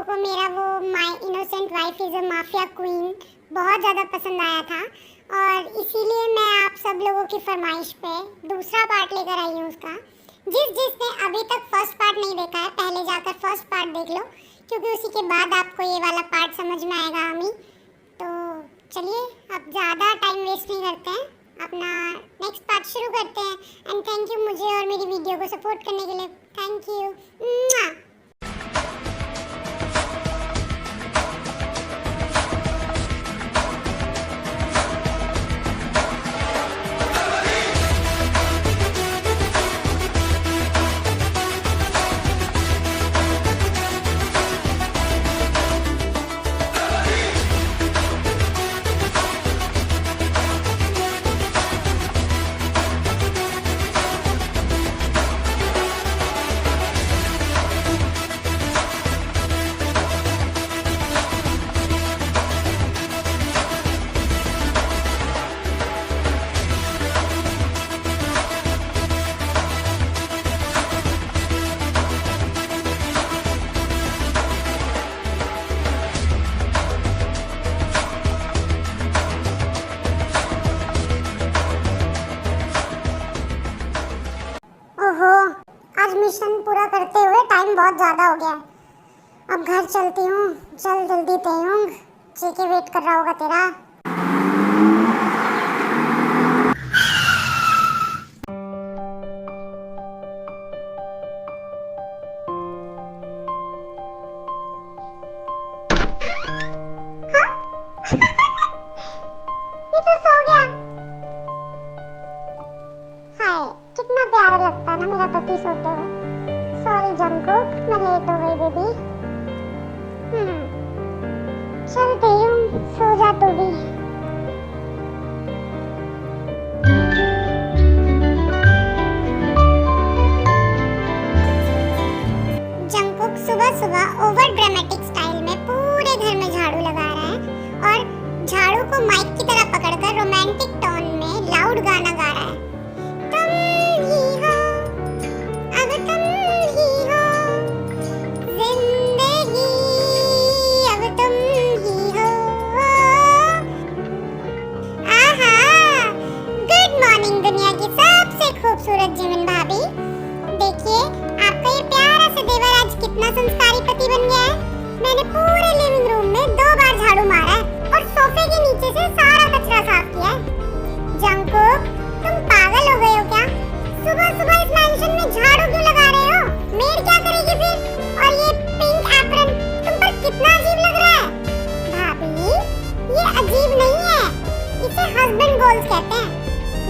को मेरा वो my innocent wife is a mafia queen बहुत ज़्यादा पसंद आया था और इसीलिए मैं आप सब लोगों की फरमाइश पे दूसरा पार्ट लेकर आई हूँ उसका। जिसने अभी तक फर्स्ट पार्ट नहीं देखा है पहले जाकर फर्स्ट पार्ट देख लो, क्योंकि उसी के बाद आपको ये वाला पार्ट समझ में आएगा। अमी तो चलिए अब ज़्यादा टाइम वेस्ट नहीं करते हैं, अपना नेक्स्ट पार्ट शुरू करते हैं। एंड थैंक यू मुझे और मेरी वीडियो को सपोर्ट करने के लिए। Thank you. आज मिशन पूरा करते हुए टाइम बहुत ज़्यादा हो गया है। अब घर चलती हूँ, चल जल्दी तेयुंग, जेके वेट कर रहा होगा तेरा। ये तो सो गया। हाय, कितना प्यारा लगता है ना मेरा पति सोते हुए। सॉरी जंकुक, मैं लेट हो गई बेबी। चलती हूँ, सो जा तू भी। जंकुक सुबह सुबह ओवर ड्रामेटिक स्टाइल में पूरे घर में झाड़ू लगा रहा है और झाड़ू को माइक की तरह पकड़कर रोमांटिक टोन में लाउड गाना गा रहा है। खूबसूरत जीवन भाभी, देखिए आपका ये प्यारा सा देवर आज कितना संस्कारी पति बन गया है। मैंने पूरे लिविंग रूम में 2 बार झाड़ू मारा है और सोफे के नीचे से सारा कचरा साफ किया है। जंकुक, तुम पागल हो गए हो क्या? सुबह सुबह इस मैंशन में झाड़ू क्यों लगा रहे हो? मेड क्या करेगी फिर? और ये पिंक एप्रन तुम पर कितना अजीब लग रहा है। भाभी, ये अजीब नहीं है, इसे हस्बैंड गोल्स कहते हैं।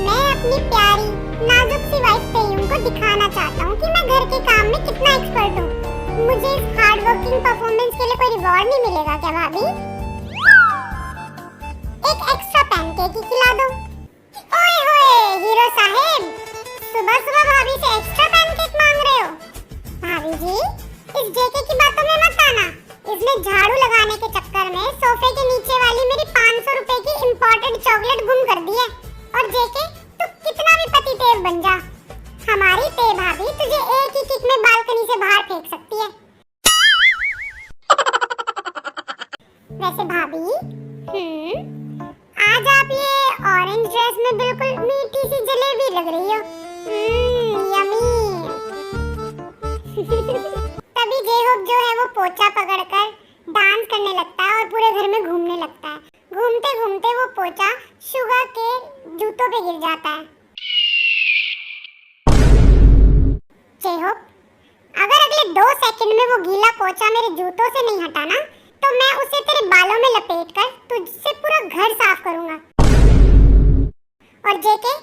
मैं अपनी प्यारी नाजुक सी वाइफ तेयुंग को दिखाना चाहता हूँ कि मैं घर के काम में कितना एक्सपर्ट हूँ। मुझे इस हार्ड वर्किंग परफॉर्मेंस के लिए कोई रिवॉर्ड नहीं मिलेगा क्या भाभी? एक एक्स्ट्रा पैनकेक ही खिला दो। ओए होए हीरो साहब, सुबह सुबह भाभी से एक्स्ट्रा पैनकेक मांग रहे हो? भाभी जी, इस जेके की बातों में मत आना। इसने झाड़ू लगाने के चक्कर में सोफे के नीचे वाली मेरी 500 रुपए की इम्पोर्टेड चॉकलेट गुम कर दी है। और जेके, तू कितना भी पति तेव बन जा, हमारी ते भाभी तुझे एक ही किक में बालकनी से बाहर फेंक सकती है। वैसे भाभी, आज आप ये ऑरेंज ड्रेस में बिल्कुल मीठी सी जलेबी लग रही हो। यम्मी। तभी जेहोब जो है वो पोछा पकड़कर डांस करने लगता है और पूरे घर में घूमने लगता है। घूमते घूमते वो पोछा शुगा के जूतों पे गिर जाता है। जेहोब, अगर अगले 2 सेकंड में वो गीला पोछा मेरे जूतों से नहीं हटाना तो मैं उसे तेरे बालों में लपेटकर तुझसे पूरा घर साफ करूंगा। और जेके,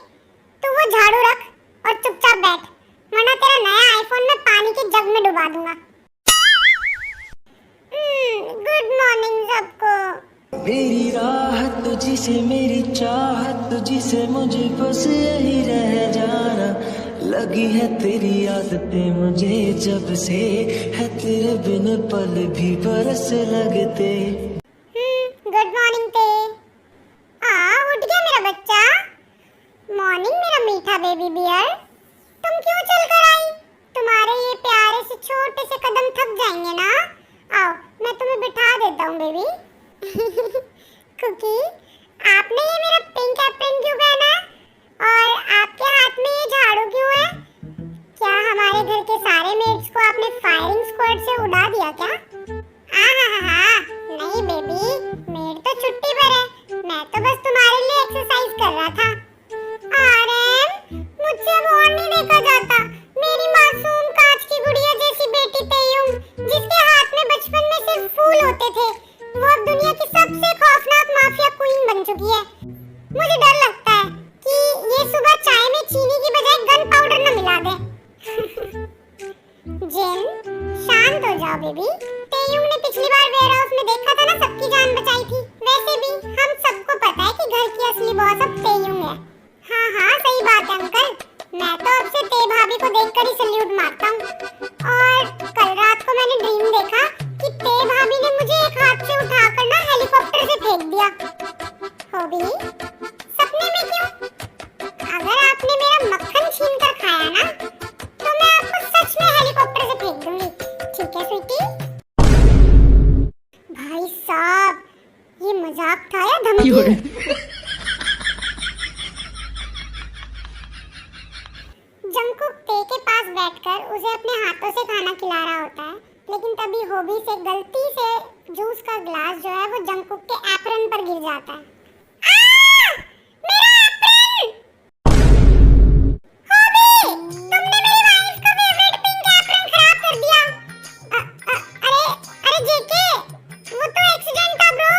तू वो झाड़ू रख और चुपचाप बैठ, वरना तेरा नया आईफोन मैं पानी के जग में डुबा दूंगा। गुड मॉर्निंग सबको। मेरी राहत तुझसे, मेरी चाहत तुझसे, मुझे बस यही रह जाना। लगी है तेरी आदतें मुझे जब से, है तेरे बिन पल भी बरस लगते। गुड मॉर्निंग ते। उठ गया मेरा बच्चा। मॉर्निंग मेरा मीठा बेबी बियर। तुम क्यों चल कर आई? तुम्हारे ये प्यारे से छोटे से कदम थक जाएंगे ना। आओ, मैं मैं तुम्हें बिठा देता हूँ बेबी। कुकी, आपने ये मेरा पिंक एप्रन क्यों पहना है? और आपके हाथ में ये झाड़ू क्यों है? क्या हमारे घर के सारे मेड्स को आपने फायरिंग स्क्वाड से उड़ा दिया क्या? आहा, नहीं बेबी, मेड तो छुट्टी पर है। मैं तो बस तुम्हारे लिए एक्सरसाइज कर रहा था। आरएम, मुझसे अब और नहीं देखा जाता। मेरी मासूम कांच की गुड़िया जैसी बेटी तेयुंग, जिसके हाथ में बचपन में सिर्फ फूल होते थे, वो अब दुनिया की सबसे खौफनाक माफिया क्वीन बन चुकी है। मुझे डर लगता है कि ये सुबह चाय में चीनी की बजाय गन पाउडर न मिला दे। जिन, शांत हो जाओ बेबी। तेयुंग ने पिछली बार वेयरहाउस में देखा था ना, सबकी जान बचाई थी। वैसे भी हम सबको पता है कि घर की असली बॉस अब तेयुंग है। हाँ, सही बात है अंकल। मैं तो अब से ते भाभी को देखकर ही सल्यूट मारता हूँ। और कल रात को मैंने ड्रीम देखा कि ते भाभी ने मुझे एक हाथ से उठाकर ना हेलीकॉप्टर से फेंक दिया। होबी, सपने में क्यों? अगर आपने मेरा मक्खन छीन कर खाया ना, तो मैं आपको सच में हेलीकॉप्टर से फेंक दूंगी। ठीक है स्वीटी? भाई साहब, ये मजाक था या धमकी? जंगकुक ते के पास बैठकर उसे अपने हाथों से खाना खिला रहा होता है, लेकिन तभी होबी से गलती से जूस का ग्लास जो है वो जंगकुक के एप्रन पर गिर जाता है। मेरा एप्रन! होबी, तुमने मेरी वाइफ का फेवरेट पिंक एप्रन खराब कर दिया। अरे जेके, वो तो एक्सीडेंट था ब्रो।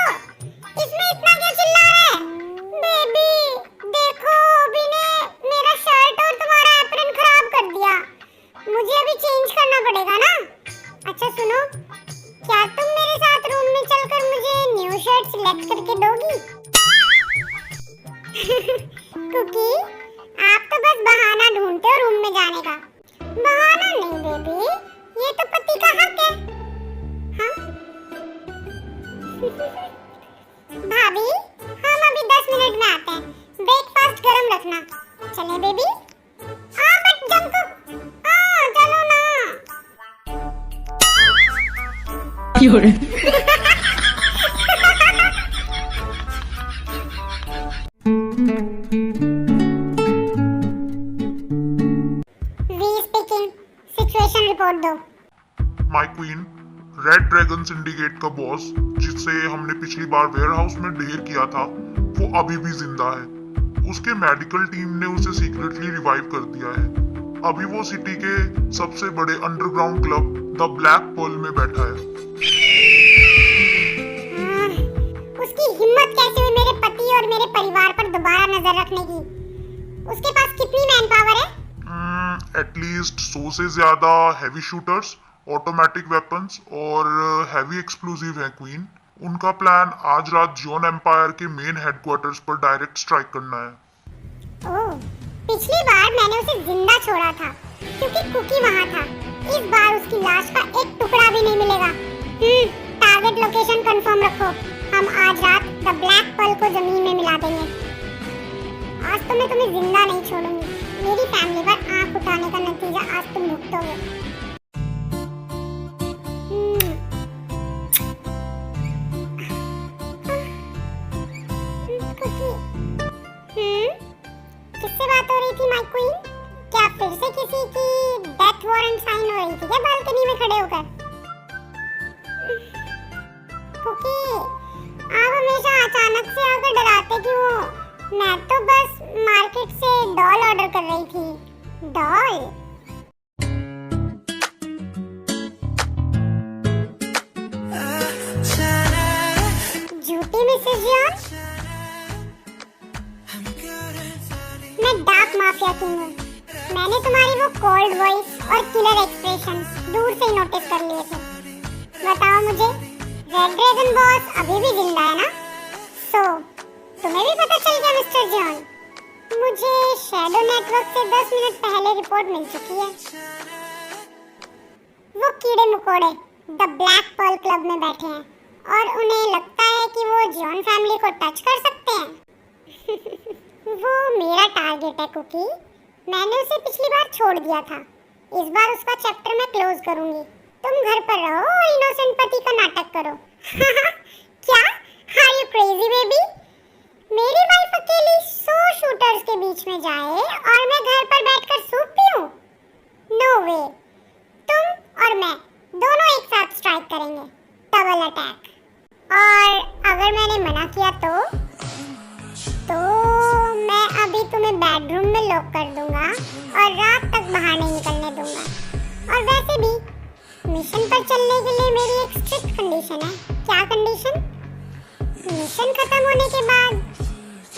इसमें इतना क्यों चिल्ला रहा है? बेबी, देखो, होबी ने मेरा शर्ट और तुम्हारा एप्रन खराब कर दिया। मुझे अभी चेंज करना पड़ेगा ना। अच्छा सुनो, क्या तुम मेरे साथ रूम में चलकर मुझे न्यू शर्ट सिलेक्ट करके दोगी? कुकी, आप तो बस बहाना ढूंढते हो रूम में जाने का। बहाना नहीं बेबी, ये तो पति का हक है। हाँ? भाभी, हम अभी 10 मिनट में आते हैं। ब्रेकफास्ट गरम रखना। चले बेबी? हाँ बट जंगकुक, हाँ चलो ना। सिचुएशन रिपोर्ट दो। My queen, red dragon syndicate का बॉस, जिसे हमने पिछली बार वेयरहाउस में ढेर किया था, वो अभी भी जिंदा है। उसके मेडिकल टीम ने उसे सीक्रेटली रिवाइव कर दिया है। अभी वो सिटी के सबसे बड़े underground club the black pearl में बैठा है। उसकी हिम्मत कैसे हुई मेरे पति और मेरे परिवार पर दोबारा नजर रखने की? उसके पास कितनी मैन पावर है? एटलीस्ट 100 से ज्यादा हैवी शूटर्स, ऑटोमेटिक वेपन्स और हैवी एक्सप्लोजिव हैं क्वीन। उनका प्लान आज रात जियोन एम्पायर के मेन हेडक्वार्टर्स पर डायरेक्ट स्ट्राइक करना है। ओह, पिछली बार मैंने उसे जिंदा छोड़ा था क्योंकि कुकी वहाँ था। इस बार उसकी लाश का एक टुकड़ा भी नहीं मिलेगा। टारगेट लोकेशन कंफर्म रखो। हम आज रात द ब्लैक पर्ल को जमीन में मिला देंगे। आज तो मैं तुम्हें जिंदा नहीं छोड़ूंगी। मेरी फैमिली पर आंख उठाने का नतीजा आज तुम भुगतोगे। किससे बात हो रही थी माय क्वीन? क्या फिर से किसी की डेथ वारंट साइन हो रही थी क्या बालकनी में खड़े होकर? कुकी, आप हमेशा अचानक से आकर डराते क्यों हो? मैं तो बस मार्केट से डॉल ऑर्डर कर रही थी। डॉल? झूठी मिसेस जियोन? मैं डार्क माफिया किंग हूँ। मैंने तुम्हारी वो कोल्ड वॉइस और किलर एक्सप्रेशन दूर से ही नोटिस कर लिए थे। बताओ मुझे, रेड ड्रैगन बॉस अभी भी जिंदा है ना? तुम्हें भी पता चल गया मिस्टर जियोन? मुझे शैडो नेटवर्क से 10 मिनट पहले रिपोर्ट मिल चुकी है। वो कीड़े मकोड़े द ब्लैक पर्ल क्लब में बैठे हैं और उन्हें लगता है कि वो जियोन फैमिली को टच कर सकते हैं। वो मेरा टारगेट है कुकी। मैंने उसे पिछली बार छोड़ दिया था। इस बार उसका चैप्टर मैं क्लोज करूंगी। तुम तुम घर पर रहो और इनोसेंट पति का नाटक करो। क्या? Are you crazy baby? मेरी वाइफ अकेली 100 शूटर्स के बीच में जाए और मैं घर पर बैठकर सूप पीऊं? नो वे। तुम और मैं दोनों एक साथ स्ट्राइक करेंगे, डबल अटैक। और अगर मैंने मना किया तो मैं अभी तुम्हें बेडरूम में लॉक कर दूंगा और रात तक बाहर नहीं निकलने दूंगा। और वैसे भी मिशन पर चलने के लिए मेरी एक स्ट्रिक्ट कंडीशन है। क्या कंडीशन? मिशन खत्म होने के बाद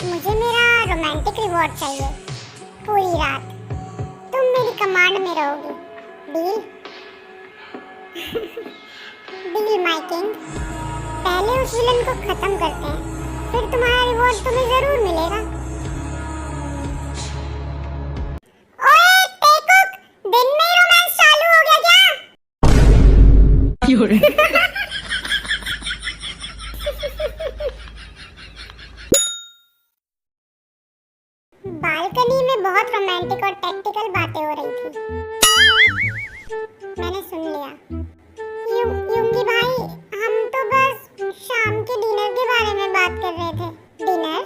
मुझे मेरा रोमांटिक रिवॉर्ड चाहिए पूरी रात। तुम मेरी कमांड में रहोगी। डील? Deal my king. पहले उस विलन को खत्म करते हैं, फिर तुम्हारा रिवॉर्ड तुम्हें जरूर मिलेगा। ओए टेकुक, दिन में ही रोमांस चालू हो गया क्या? बालकनी में बहुत रोमांटिक और टैक्टिकल बातें हो रही थी। मैंने सुन लिया। युंगी भाई, हम तो बस शाम के डिनर के बारे में बात कर रहे थे। Dinner?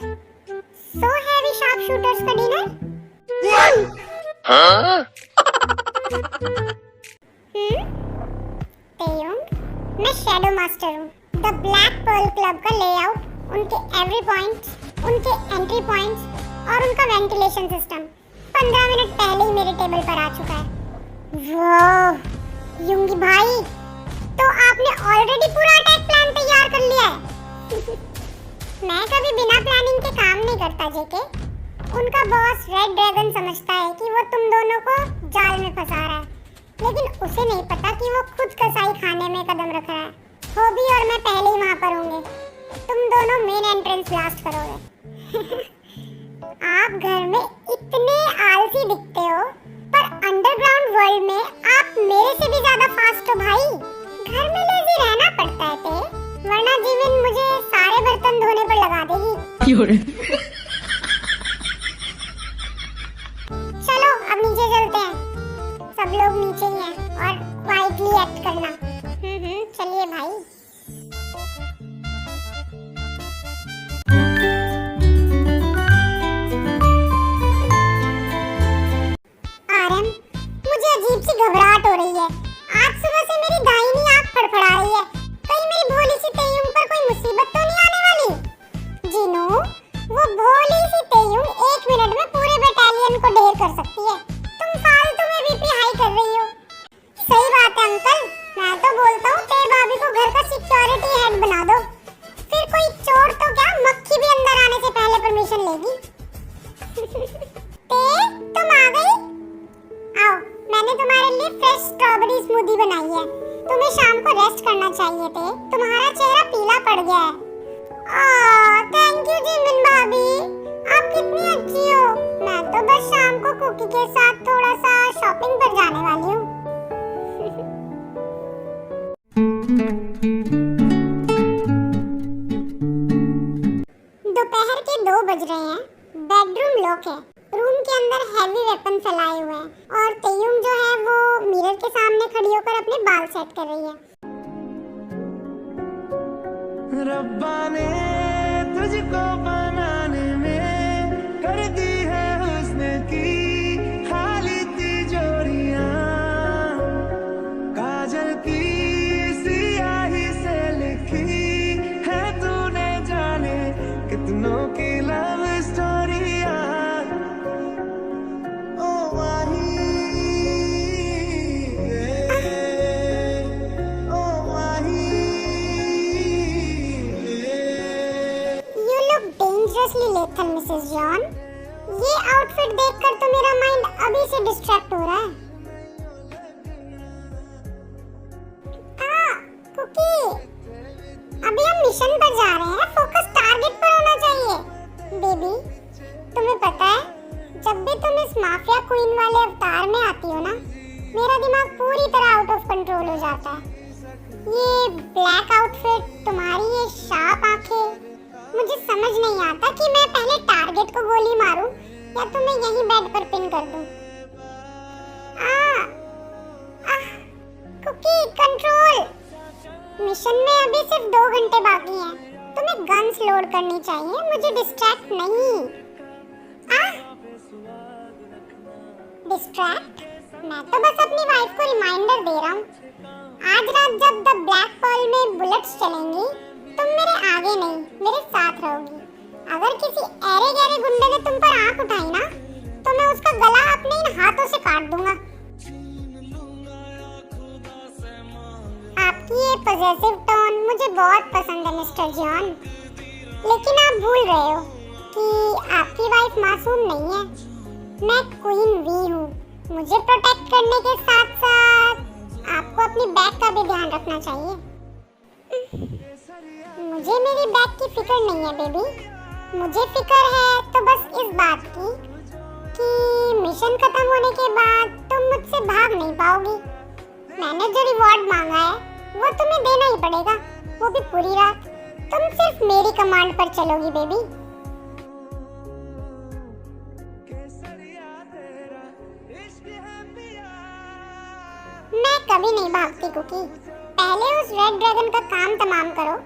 So heavy sharp shooters का डिनर? तेयुंग, मैं शैडो मास्टर हूँ। द ब्लैक पर्ल क्लब का लेआउट, उनके एवरी पॉइंट, उनके एंट्री पॉइंट्स और उनका वेंटिलेशन सिस्टम 15 मिनट पहले ही मेरे टेबल पर आ चुका है। वाह युंगी भाई, तो आपने ऑलरेडी पूरा अटैक प्लान तैयार कर लिया है। मैं कभी बिना प्लानिंग के काम नहीं करता जेके। उनका बॉस रेड ड्रैगन समझता है कि वो तुम दोनों को जाल में फंसा रहा है, लेकिन उसे नहीं पता कि वो खुद कसाई खाने में कदम रख रहा है। होबी और मैं पहले ही वहां पर होंगे। तुम दोनों मेन एंट्रेंस ब्लास्ट करोगे। आप घर में इतने आलसी दिखते हो, पर अंडरग्राउंड वर्ल्ड में आप मेरे से भी ज्यादा फास्ट हो भाई। घर में लेजी रहना पड़ता है ते, वरना जीवन मुझे सारे बर्तन धोने पर लगा देगी। चलो अब नीचे चलते हैं। सब लोग नीचे ही हैं और क्वाइटली एक्ट करना। चलिए भाई। आरएम, मुझे अजीब सी घबराहट हो रही है। आज सुबह से मेरी दाहिनी आंख फड़फड़ा रही है। कहीं मेरी भोली सी तेयुंग पर कोई मुसीबत तो नहीं आने वाली? जिनू, वो भोली सी तेयुंग 1 मिनट में पूरे बटालियन को ढेर कर सकती है। तुम फालतू में बीपी हाई कर रही हो। सही बात है अंकल, मैं तो बोलता हूँ तेरे भाभी को घर का सिक्योरिटी हेड बना दो। फिर कोई चोर तो क्या, मक्खी भी अंदर आने से पहले परमिशन लेगी। तुम आ गई? आओ, मैंने तुम्हारे लिए फ्रेश स्ट्रॉबेरी स्मूदी बनाई है। तुम्हें शाम को रेस्ट करना चाहिए थे, तुम्हारा चेहरा पीला पड़ गया है। थैंक यू जिमिन भाभी, आप कितनी अच्छी हो। मैं तो बस शाम को कुकी के साथ थोड़ा सा शॉपिंग पर जाने वाली हूँ। दोपहर के 2 बज रहे हैं। बेडरूम लॉक है। रूम के अंदर हैवी वेपन फैलाए हुए हैं और तेयुंग जो है वो मिरर के सामने खड़ी होकर अपने बाल सेट कर रही है। रब्बा ने तुझको बनाने में कर दी है हुस्न की खाली तिजोरियां, काजल की सियाही से लिखी है तूने जाने कितनों की लव स्टोरियां। लेथल मिसेस जॉन, ये आउटफिट देखकर तो मेरा माइंड अभी से डिस्ट्रैक्ट हो रहा है। कुकी, अभी हम मिशन पर जा रहे हैं, फोकस टारगेट पर होना चाहिए। बेबी, तुम्हें पता है, जब भी तुम इस माफिया क्वीन वाले अवतार में आती हो ना, मेरा दिमाग पूरी तरह आउट ऑफ कंट्रोल हो जाता है। ये ब्लैक आउटफिट, तुम्हारी ये शार्प आंखें, मुझे समझ नहीं आता कि मैं पहले टारगेट को गोली मारूं या तुम्हें यहीं बेड पर पिन कर दूं। कुकी, कंट्रोल मिशन में अभी सिर्फ 2 घंटे बाकी हैं। तुम्हें गन्स लोड करनी चाहिए, मुझे डिस्ट्रैक्ट नहीं। डिस्ट्रैक्ट? मैं तो बस अपनी वाइफ को रिमाइंडर दे रहा हूँ। आज रात जब द ब्लैक पर्ल में बुलेट्स चलेंगी, तुम मेरे आगे नहीं, मेरे साथ रहोगी। अगर किसी ऐरे गैरे गुंडे ने तुम पर आंख उठाई ना, तो मैं उसका गला अपने इन हाथों से काट दूंगा। आपकी ये पॉजिटिव टोन मुझे बहुत पसंद है मिस्टर जॉन, लेकिन आप भूल रहे हो कि आपकी वाइफ मासूम नहीं है। मैं क्वीन वी हूँ। मुझे प्रोटेक्ट करने के साथ साथ आपको अपनी बैग का भी ध्यान रखना चाहिए। मुझे मेरी बैग की फिक्र नहीं है बेबी। मुझे फिक्र है तो बस इस बात की कि मिशन खत्म होने के बाद तुम मुझसे भाग नहीं पाओगी। मैंने जो रिवॉर्ड मांगा है वो तुम्हें देना ही पड़ेगा, वो भी पूरी रात। तुम सिर्फ मेरी कमांड पर चलोगी बेबी। मैं कभी नहीं भागती कुकी। पहले उस रेड ड्रैगन का काम तमाम करो,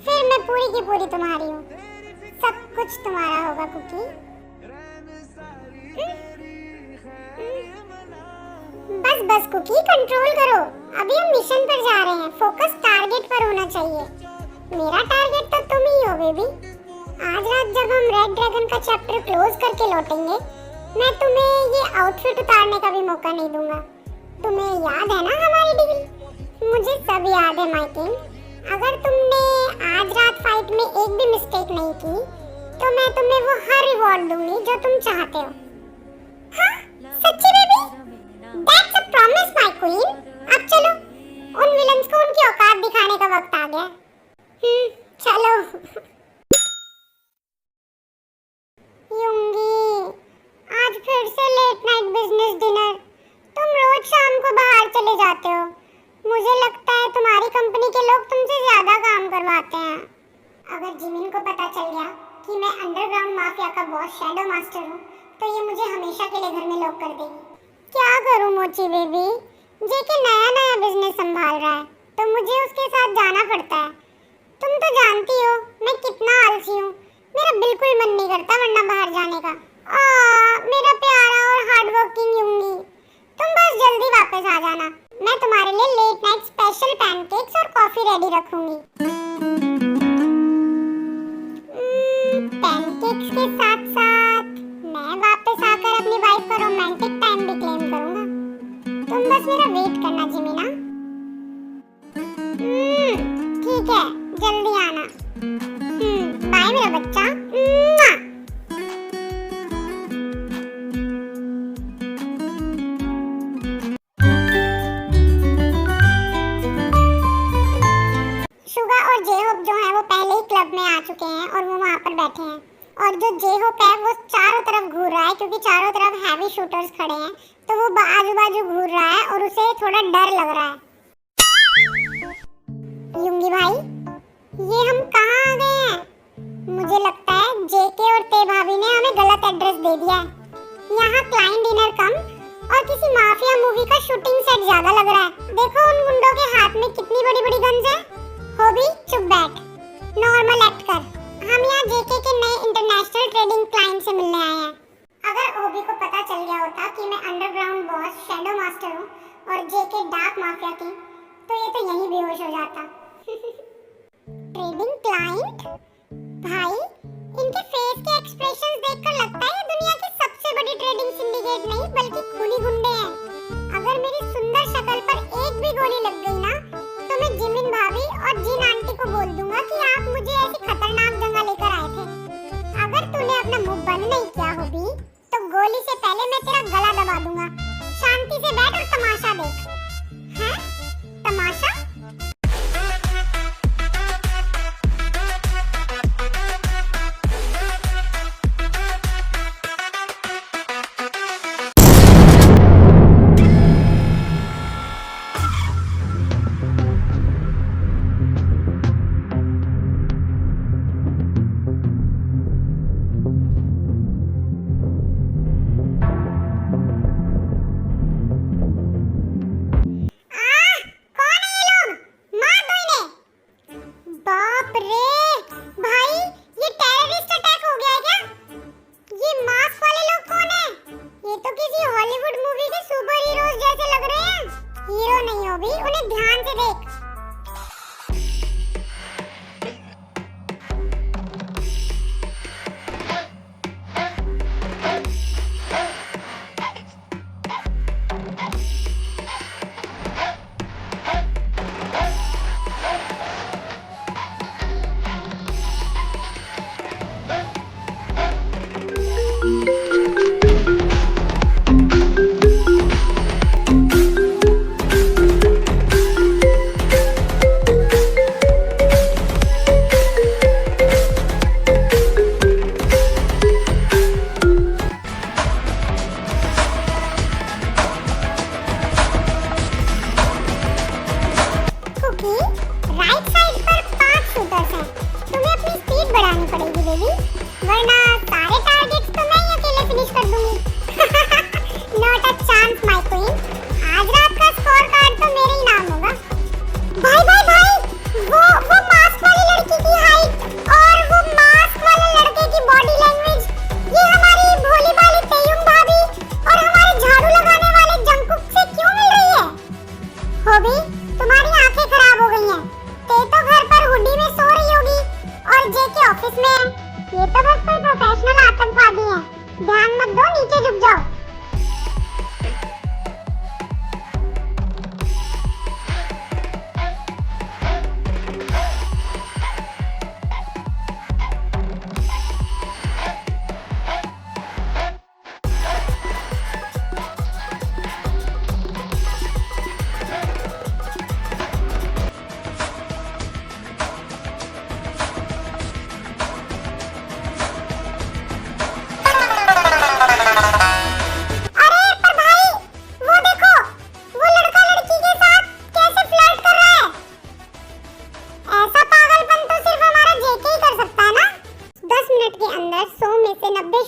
फिर मैं पूरी की पूरी तुम्हारी हूँ। सब कुछ तुम्हारा होगा कुकी। बस बस कुकी, कंट्रोल करो। अभी हम मिशन पर जा रहे हैं। फोकस टारगेट पर होना चाहिए। मेरा टारगेट तो तुम ही हो बेबी। आज रात जब हम रेड ड्रैगन का चैप्टर क्लोज करके लौटेंगे, मैं तुम्हें ये आउटफिट उतारने का भी मौका नहीं दूंगा। तुम्हें याद है ना हमारी डील? मुझे सब याद है माय किंग। अगर तुमने आज रात फाइट में एक भी मिस्टेक नहीं की, तो मैं तुम्हें वो हर रिवॉर्ड दूंगी जो तुम चाहते हो। हाँ, सच्ची baby? That's a promise my queen. अब चलो, उन विलन्स को उनकी औकात दिखाने का वक्त आ गया। चलो। युंगी, आज फिर से लेट नाइट बिजनेस डिनर। तुम रोज शाम को बाहर चले जाते हो। मुझे लगता है तुम्हारी कंपनी के लोग तुमसे ज्यादा काम करवाते हैं। अगर जिमिन को पता चल गया कि मैं अंडरग्राउंड माफिया का बॉस शैडो मास्टर हूँ, तो ये मुझे हमेशा के लिए घर में लॉक कर देगी। क्या करूँ मोची बेबी? जेके नया नया बिजनेस संभाल रहा है, तो मुझे उसके साथ जाना पड़ता है। तुम तो जानती हो मैं कितना आलसी हूँ। मेरा बिल्कुल मन नहीं करता वरना बाहर जाने का। मेरा प्यारा और हार्ड वर्किंग युंगी, तुम बस जल्दी वापस आ जाना। मैं तुम्हारे लिए लेट नाइट स्पेशल पैनकेक्स और कॉफी रेडी रखूंगी। पैनकेक्स के साथ साथ मैं वापस आकर अपनी वाइफ का रोमांटिक टाइम भी क्लेम करूंगा। तुम बस मेरा वेट करना जिमिना। ठीक है, जल्दी आना। बाय मेरा बच्चा। शुगा और जेहोप जो है वो पहले ही क्लब में आ चुके हैं और वो वहाँ पर बैठे हैं। और जो जेहोप है वो चारों तरफ घूर रहा है, क्योंकि चारों तरफ हैवी शूटर्स खड़े हैं, तो वो आजू बाजू घूर रहा है और उसे थोड़ा डर लग रहा है। युंगी भाई, ये हम कहाँ आ गए हैं? मुझे लगता है जेके और ते भाभी ने हमें गलत एड्रेस दे दिया है। यहाँ क्लाइंट डिनर कम और किसी माफिया मूवी का शूटिंग सेट ज्यादा लग रहा है। देखो उन गुंडों के हाथ में कितनी बड़ी बड़ी गन्स हैं। होबी, चुप बैठ, नॉर्मल एक्ट कर। हम यहाँ जेके के नए इंटरनेशनल ट्रेडिंग क्लाइंट से मिलने आए हैं। अगर ओबी को पता चल गया होता कि मैं अंडरग्राउंड बॉस शैडो मास्टर हूँ और जेके डार्क माफिया की, तो ये तो यहीं बेहोश हो जाता। Trading client? भाई, इनके फेस के एक्सप्रेशंस देखकर लगता है ये दुनिया की सबसे बड़ी ट्रेडिंग सिंडिकेट नहीं बल्कि खूनी गुंडे हैं। अगर मेरी सुंदर शक्ल पर एक भी गोली लग गई ना, तो मैं जिमिन भाभी और जिन आंटी को बोल दूंगा कि आप मुझे ऐसी खतरनाक जगह लेकर आए थे। अगर तूने अपना मुंह बंद नहीं किया होगी, तो गोली से पहले मैं तेरा गला दबा दूंगा। शांति से बैठ और तमाशा देख। हैं? तमाशा? उन्हें ध्यान से देख। राइट साइड पर 5 शूटर्स हैं। तुम्हें अपनी स्पीड बढ़ानी पड़ेगी बेबी, वरना सारे टारगेट्स तो मैं ही अकेले फिनिश कर दूंगी। Not a chance my queen. आज रात का स्कोर कार्ड तो मेरे ही नाम होगा। भाई भाई भाई, वो मास्क वाली लड़की की हाइट और वो मास्क वाले लड़के की बॉडी लैंग्वेज, ये हमारी भोली भाली तेयुंग भाभी और हमारे झाड़ू लगाने वाले जंगकुक से क्यों मिल रही है? होबी, तुम्हारी आंखें खराब हो गई हैं। ते तो घर पर हुडी में सो रही होगी और जेके ऑफिस में है। ये तो बस कोई प्रोफेशनल आतंकवादी है। ध्यान मत दो, नीचे झुक जाओ।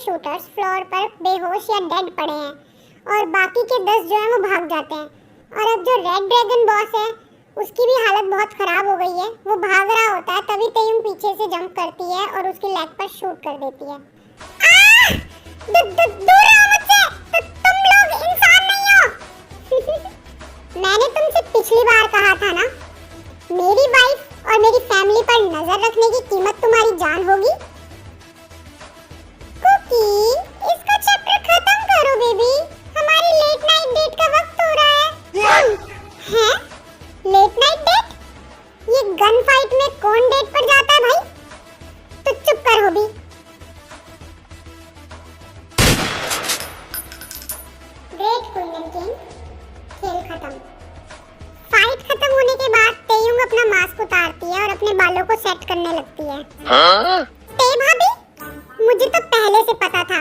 शूटर्स फ्लोर पर बेहोश या डेड पड़े हैं और बाकी के 10 जो हैं वो भाग जाते हैं। और अब जो रेड ड्रैगन बॉस है उसकी भी हालत बहुत खराब हो गई है। वो भाग रहा होता है, तभी तेयुंग पीछे से जंप करती है और उसकी लेग पर शूट कर देती है। दूर रहो मुझसे, तुम लोग इंसान नहीं हो। मैंने तुमसे पिछली बार कहा था ना, मेरी वाइफ और मेरी फैमिली पर नजर रखने की कीमत तुम्हारी जान होगी। इसका चैप्टर खत्म करो बेबी, हमारी लेट नाइट डेट का वक्त हो रहा है। हैं? Late night date? ये गन फाइट में कौन डेट पर जाता है भाई? तो चुप कर hobby. Great queen and king, खेल खत्म। फाइट खत्म होने के बाद तेयुंग अपना मास्क उतारती है और अपने बालों को सेट करने लगती है। ते भाभी, मुझे तो पहले से पता था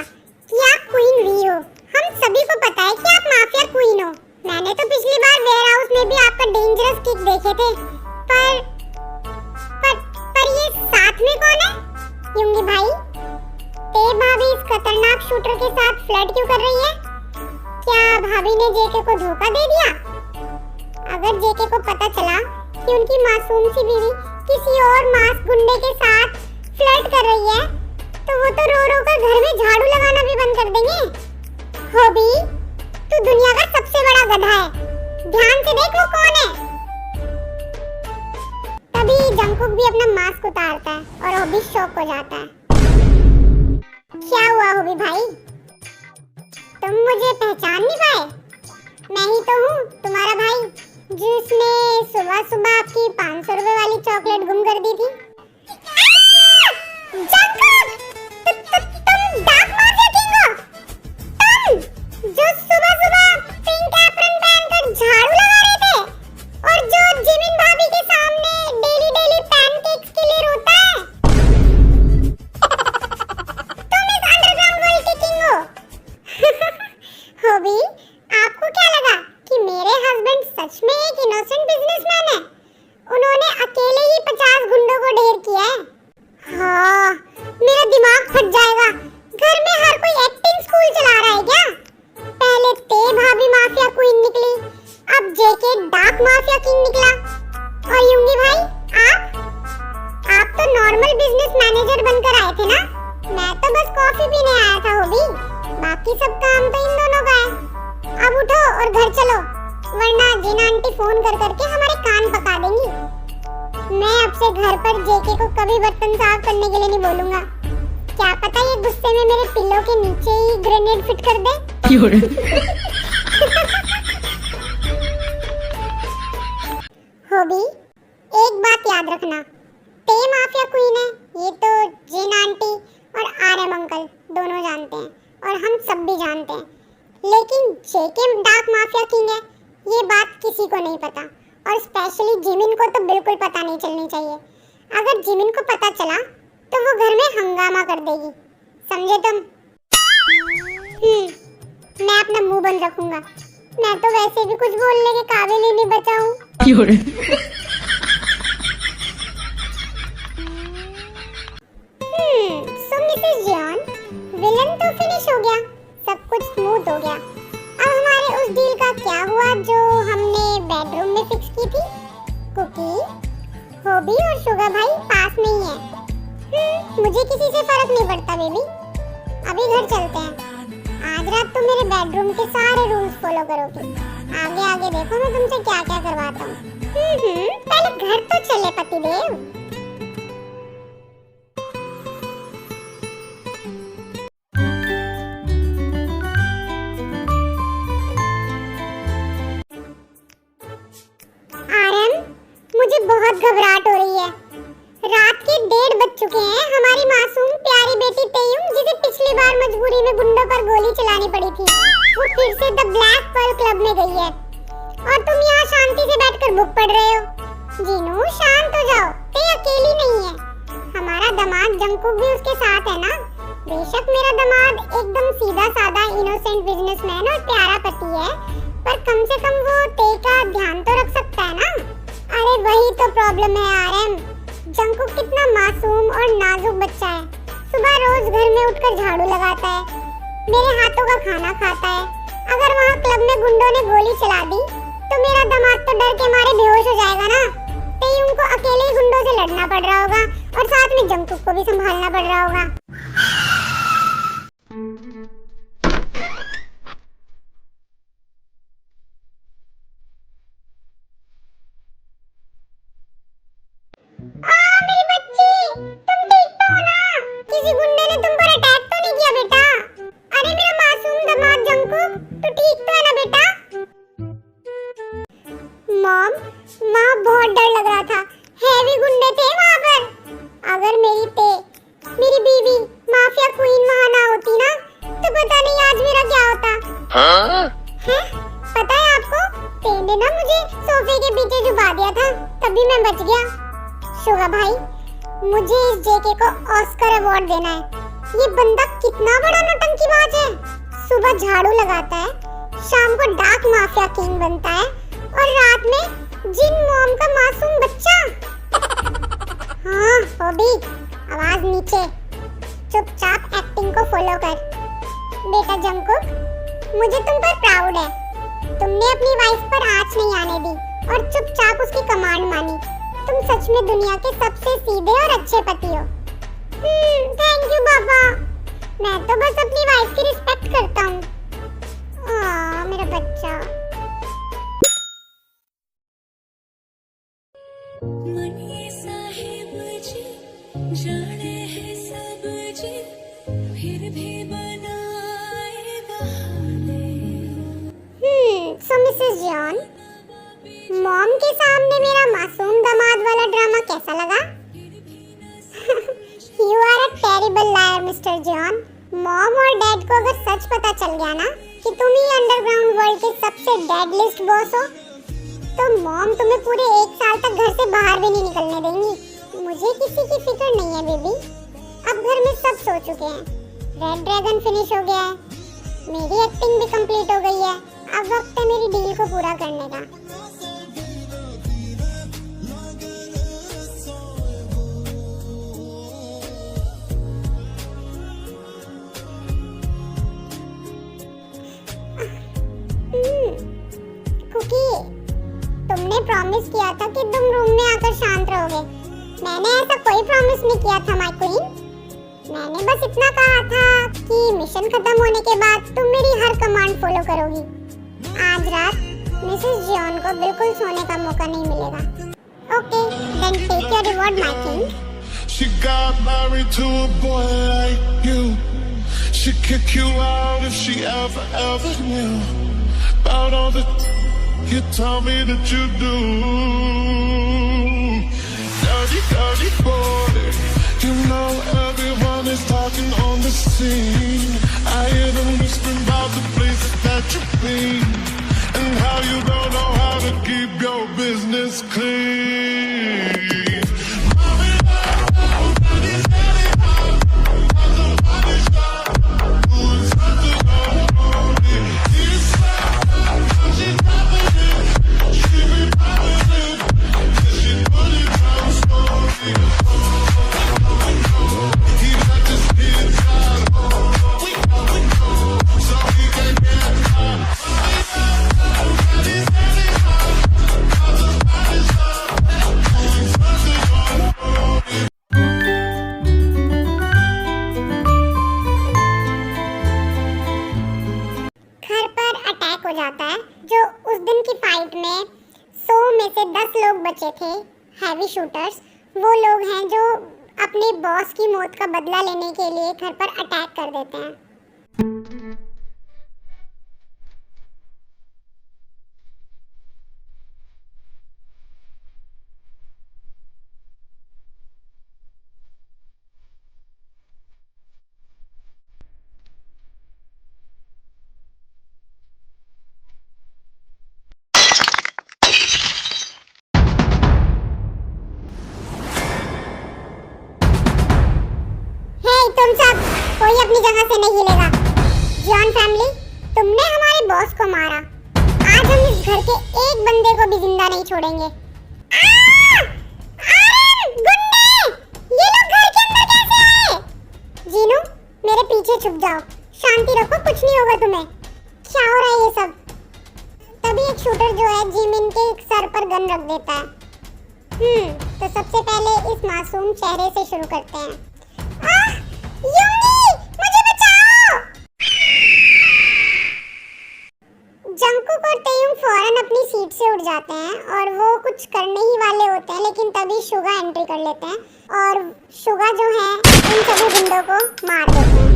कि आप क्वीन वी हो। हम सभी को पता है कि आप माफिया क्वीन हो। मैंने तो पिछली बार वेयरहाउस में भी आपका डेंजरस किक देखे थे। पर ये साथ में कौन है? युंगी भाई, ते भाभी इस खतरनाक शूटर के साथ फ्लर्ट क्यों कर रही है? क्या भाभी ने जेके को धोखा दे दिया? अगर जेके को पता चला कि उनकी मासूम सी बीवी किसी और मास्क गुंडे के साथ फ्लर्ट कर रही है, तो वो तो रो रो कर घर में झाड़ू लगाना भी बंद कर देंगे। होबी, तू दुनिया का सबसे बड़ा गधा है। ध्यान से देख वो कौन है। तभी जंगकुक भी अपना मास्क उतारता है और होबी शॉक हो जाता है। क्या हुआ होबी भाई? तुम मुझे पहचान नहीं पाए? मैं ही तो हूँ, तुम्हारा भाई, जिसने सुबह सुबह आपकी 500 रुपए वाली चॉकलेट गुम कर दी थी। जंगकुक, तुम डार्क माफिया किंग हो? तुम जो सुबह सुबह पिंक एप्रन पहनकर झाड़ू लगा रहे थे और जो जिमिन भाभी के सामने डेली डेली पैनकेक्स के लिए रोता है। तुम इस अंडरग्राउंड वर्ल्ड के किंग हो। होबी, आपको क्या लगा कि मेरे हस्बैंड सच में एक इनोसेंट बिजनेसमैन है? उन्होंने अकेले ही 50 गुंडों को ढेर किया है। हाँ, मेरा दिमाग फट जाएगा। घर में हर कोई एक्टिंग स्कूल चला रहा है क्या? पहले ते भाभी माफिया क्वीन निकली, अब जेके डार्क माफिया किंग निकला। और युंगी भाई, आप तो नॉर्मल बिजनेस मैनेजर बनकर आए थे ना? मैं तो बस कॉफी पीने आया था होबी। बाकी सब काम तो इन दोनों का है। अब उठो और घर चलो, वरना जिन आंटी फोन कर करके पका देंगी। मैं अब से घर पर जेके को कभी बर्तन साफ करने के लिए नहीं बोलूंगा। क्या पता ये गुस्से में मेरे पिल्लो के नीचे ही ग्रेनेड फिट कर दे। होबी, एक बात याद रखना, ते माफिया क्वीन है ये तो जिन आंटी और आरएम अंकल दोनों जानते हैं और हम सब भी जानते हैं, लेकिन जेके डार्क माफिया किंग है ये बात किसी को नहीं पता, और स्पेशली जिमिन को तो बिल्कुल पता नहीं चलनी चाहिए। अगर जिमिन को पता चला तो वो घर में हंगामा कर देगी, समझे तुम? मैं अपना मुंह बंद रखूंगा, मैं तो वैसे भी कुछ बोलने के काबिल ही नहीं बचा हूँ। सो मिसेस जॉन, विलन तो फिनिश हो गया, सब कुछ स्मूथ हो गया। अब हमारे उस डील का क्या हुआ जो हमने बेडरूम में फिक्स की थी? कुकी, होबी और शुगर भाई पास में ही है। मुझे किसी से फर्क नहीं पड़ता बेबी, अभी घर चलते हैं। आज रात तुम मेरे बेडरूम के सारे रूल्स फॉलो करोगी। आगे आगे देखो मैं तुमसे क्या क्या करवाता हूँ। पहले घर तो चले पतिदेव। मुझे बहुत घबराहट हो रही है। रात के 1:30 बज चुके हैं। हमारी मासूम प्यारी बेटी तेयुम, जिसे पिछली बार मजबूरी में गुंडों पर गोली चलानी पड़ी थी, वो फिर से द ब्लैक पर्ल क्लब में गई है और तुम यहाँ शांति से बैठकर बुक पढ़ रहे हो। जीनू शांत हो जाओ, ते अकेली नहीं है, हमारा दामाद जंकुक भी उसके साथ है ना। बेशक मेरा दामाद एकदम सीधा साधा इनोसेंट बिजनेसमैन और प्यारा पति है, पर कम से कम वो ते का ध्यान तो रख सकता है ना। अरे वही तो प्रॉब्लम है आरएम, जंकुक कितना मासूम और नाजुक बच्चा है। सुबह रोज घर में उठकर झाड़ू लगाता है, मेरे हाथों का खाना खाता है। अगर वहाँ क्लब में गुंडों ने गोली चला दी तो मेरा दामाद तो डर के मारे बेहोश हो जाएगा ना। तेयुम को अकेले ही गुंडों से लड़ना पड़ रहा होगा और साथ में जंकुक को भी संभालना पड़ रहा होगा। मेरी बच्ची, तुम ठीक तो हो ना? किसी गुंडे ने तुम पर अटैक तो नहीं किया बेटा? अरे मेरा मासूम दामाद जंकुक, तू ठीक तो है ना बेटा? मॉम, वहाँ बहुत डर लग रहा था, हैवी गुंडे थे वहाँ पर। अगर मेरी बीवी माफिया क्वीन वहाँ ना होती ना, तो पता नहीं आज मेरा क्या होता। हैं? पता है आपको, तेने ना मुझे सोफे के पीछे छुपा दिया था, तभी मैं बच गया। शुगा भाई, मुझे इस जेके को ऑस्कर अवार्ड देना है। ये बंदा कितना बड़ा नौटंकीबाज है। सुबह झाड़ू लगाता है, शाम को डार्क माफिया किंग बनता है और रात में जिन मॉम का मासूम बच्चा। हाँ होबी, आवाज नीचे, चुपचाप एक्टिंग को फॉलो कर। बेटा जंकुक, मुझे तुम पर प्राउड है। तुमने अपनी वाइफ पर आंच नहीं आने दी और चुपचाप उसकी कमांड मानी। तुम सच में दुनिया के सबसे सीधे और अच्छे पति हो। थैंक यू पापा, मैं तो बस अपनी वाइफ की रिस्पेक्ट करता हूँ। मेरा बच्चा। मनिए साहिब जी, जाने हैं सब जी, फिर भी बनाए बहाने। सो मिसेस जॉन, मॉम के सामने मेरा मासूम दामाद वाला ड्रामा कैसा लगा? You are a terrible liar, mister John. Mom और डैड को अगर सच पता चल गया ना कि तुम ही अंडरग्राउंड वर्ल्ड के सबसे डेडलिस्ट बॉस हो, तो मॉम तुम्हें पूरे 1 साल तक घर से बाहर भी नहीं निकलने देंगी। मुझे किसी की फिक्र नहीं है बेबी, अब घर में सब सो चुके हैं। रेड ड्रैगन फिनिश हो गया है, मेरी एक्टिंग भी कंप्लीट हो गई है। अब वक्त है मेरी डील को पूरा करने का। कुकी, तुमने प्रॉमिस किया था कि तुम रूम में आकर शांत रहोगे। मैंने ऐसा कोई प्रॉमिस नहीं किया था माय क्वीन। मैंने बस इतना कहा था कि मिशन खत्म होने के बाद तुम मेरी हर कमांड फॉलो करोगी। आज रात मिसेस जॉन को बिल्कुल सोने का मौका नहीं मिलेगा। Okay, then take your reward, my king. She got married to a boy like you. She'd kick you out if she ever knew about all the you tell me that you do. Dirty, dirty boy. You know everyone is talking on the scene. I hear them whispering about the places that you've been and how you don't know how to keep your business clean. घर पर attack हो जाता है। जो उस दिन की fight में 100 में से 10 लोग बचे थे हैवी शूटर्स, वो लोग हैं जो अपने बॉस की मौत का बदला लेने के लिए घर पर अटैक कर देते हैं। तुम सब कोई अपनी जगह से नहीं हिलेगा। जॉन फैमिली, तुमने हमारे बॉस को मारा। आज हम इस घर के एक बंदे को भी जिंदा नहीं छोड़ेंगे। गुंडे! ये लोग घर के अंदर कैसे आए? जीनू, मेरे पीछे छुप जाओ। शांति रखो, कुछ नहीं होगा तुम्हें। क्या हो रहा है ये सब? तभी एक शूटर जो है जिमिन के सर पर गन रख देता है। तो सबसे पहले इस मासूम चेहरे से शुरू करते हैं। युंगी, मुझे बचाओ! जंकुक और तेयुंग फौरन अपनी सीट से उठ जाते हैं और वो कुछ करने ही वाले होते हैं, लेकिन तभी शुगा एंट्री कर लेते हैं और शुगा जो है इन सभी गुंडों को मार देते हैं।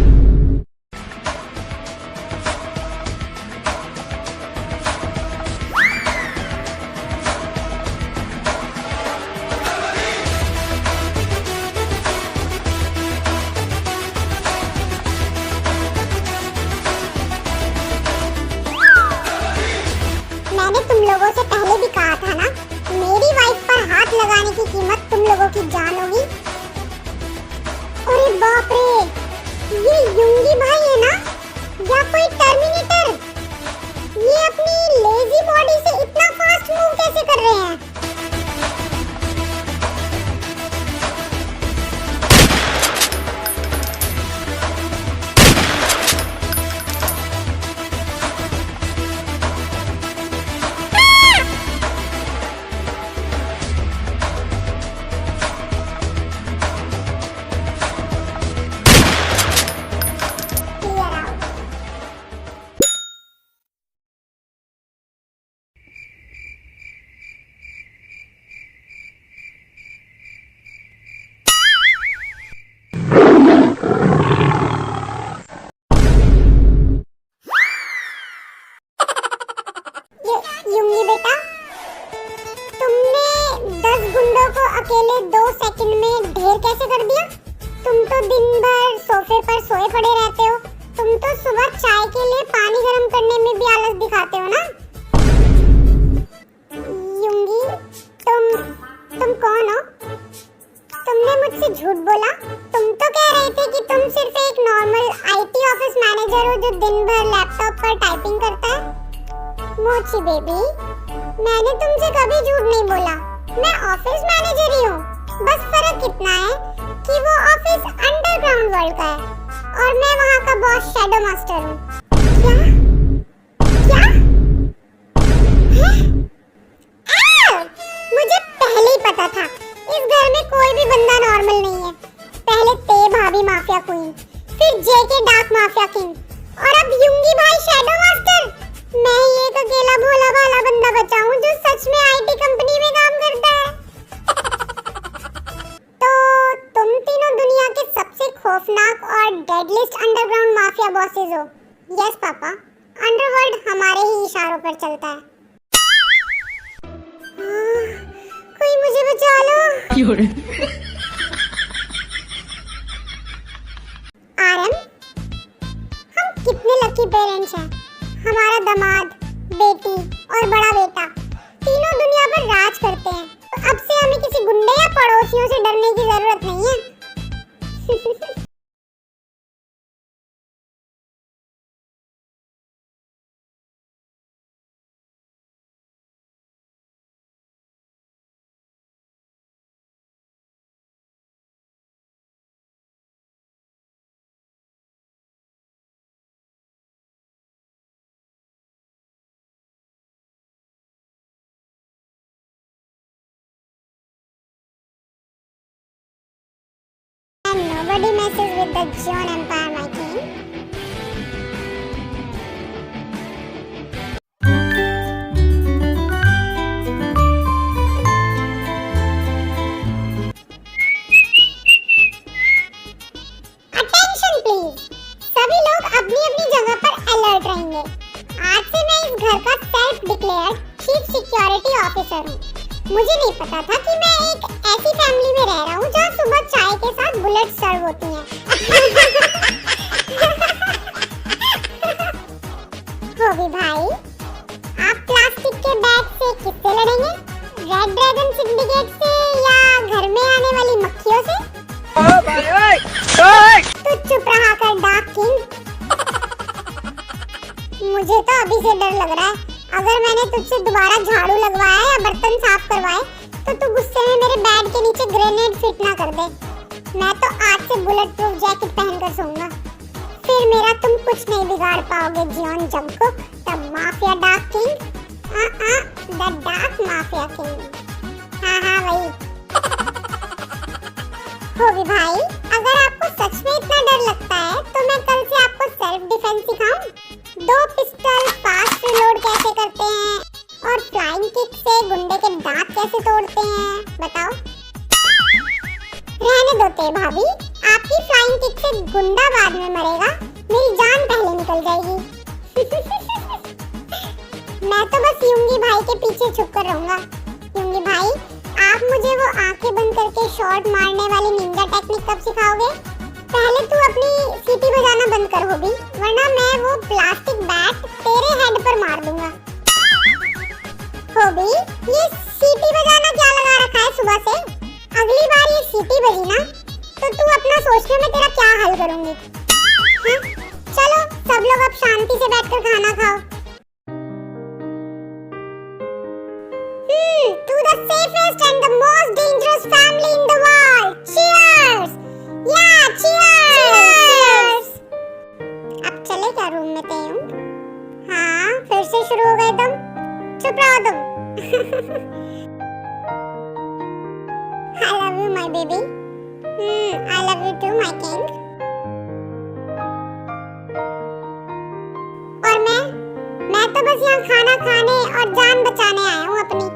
मैंने तुम लोगों से पहले भी कहा था ना, मेरी वाइफ पर हाथ लगाने की कीमत तुम लोगों की जान होगी। अरे बाप रे, ये युंगी भाई है ना, या कोई टर्मिनेटर? ये अपनी लेजी बॉडी से इतना फास्ट मूव कैसे कर रहे हैं? युंगी बेटा, तुमने 10 गुंडों को अकेले 2 सेकंड में ढेर कैसे कर दिया? तुम तो दिन भर सोफे पर सोए पड़े रहते हो। तुम तो सुबह चाय के लिए पानी गर्म करने में भी आलस दिखाते हो ना? युंगी, तुम कौन हो? तुमने मुझसे झूठ बोला। तुम तो कह रहे थे कि तुम सिर्फ एक नॉर्मल आईटी ऑफिस मैनेजर हो जो दिन भर लैपटॉप पर टाइपिंग करता है। मोची बेबी, मैंने तुमसे कभी झूठ नहीं बोला। मैं ऑफिस मैनेजर ही हूँ। बस फर्क इतना है कि वो ऑफिस अंडरग्राउंड वर्ल्ड का है और मैं वहाँ का बॉस शैडो मास्टर हूँ। क्या? क्या? मुझे पहले ही पता था इस घर में कोई भी बंदा नॉर्मल नहीं है। पहले ते भाभी माफिया क्वीन, फिर जेके डार्क माफिया किंग और अब युंगी भाई शैडो मास्टर। मैं ही एक अकेला भोला भाला बंदा बचा हूँ जो सच में आईटी कंपनी में काम करता है। डेडलिस्ट अंडरग्राउंड माफिया बॉसेस हो। यस पापा, अंडरवर्ल्ड हमारे ही इशारों पर चलता है। कोई मुझे बचा लो। आरएम, हम कितने लकी पेरेंट्स हैं। हमारा दामाद, बेटी और बड़ा बेटा तीनों दुनिया पर राज करते हैं। तो अब से हमें किसी गुंडे या पड़ोसियों से डरने की जरूरत नहीं है। Nobody messes with the John Empire, my king. Attention please. सभी लोग अपनी अपनी जगह पर अलर्ट रहेंगे। आज से मैं इस घर का self declared chief security officer हूँ। मुझे नहीं पता था कि मैं एक ऐसी फैमिली में रह रहा हूँ जहाँ सुबह चाय के साथ बुलेट सर्व होती हैं। होगी भाई, आप प्लास्टिक के बैग से किससे लड़ेंगे? रेड ड्रैगन सिंडिकेट से या घर में आने वाली मक्खियों से? तो चुप रहा कर डार्क किंग। मुझे तो अभी से डर लग रहा है। अगर मैंने तुझसे दोबारा झाड़ू लगवाया या बर्तन साफ करवाए तो तू गुस्से में मेरे बेड के नीचे ग्रेनेड फिट ना कर दे। मैं तो आज से बुलेट प्रूफ जैकेट पहनकर सोऊंगा। फिर मेरा तुम कुछ नहीं बिगाड़ पाओगे Jeon Jungkook, the mafia dark king. The dark mafia king. हाँ वही। होगी भाई, अगर आपको सच में इतना डर लगता है तो मैं कल से आपको सेल्फ डिफेंस सिखाऊं। 2 पिस्टल फास्ट रिलोड कैसे करते हैं और फ्लाइंग किक से गुंडे के दांत कैसे तोड़ते हैं, बताओ। रहने दो ते भाभी, आपकी फ्लाइंग किक से गुंडा बाद में मरेगा, मेरी जान पहले निकल जाएगी। मैं तो बस यूंगी भाई के पीछे छुपकर रहूंगा। यूंगी भाई, आप मुझे वो आंखें बंद करके शॉट मारने वाली निंजा टेक्निक कब सिखाओगे? पहले तू अपनी सीटी बजाना बंद कर होगी, वरना मैं वो प्लास्टिक बैट तेरे हेड पर मार दूंगा। होगी, ये सीटी बजाना क्या लगा रखा है सुबह से? अगली बार ये सीटी बजी ना तो तू अपना सोचने में तेरा क्या हल करूंगी। चलो सब लोग अब शांति से बैठकर खाना खाओ। To the safest and the most dangerous family in the world. Cheers! Yeah, cheers! अब चले क्या रूम में तेयूं? हाँ, फिर से शुरू हो गए तुम। चुप रहो तुम। I love you, my baby. I love you too, my king. और मैं तो बस यहाँ खाना खाने और जान बचाने आया हूँ अपनी।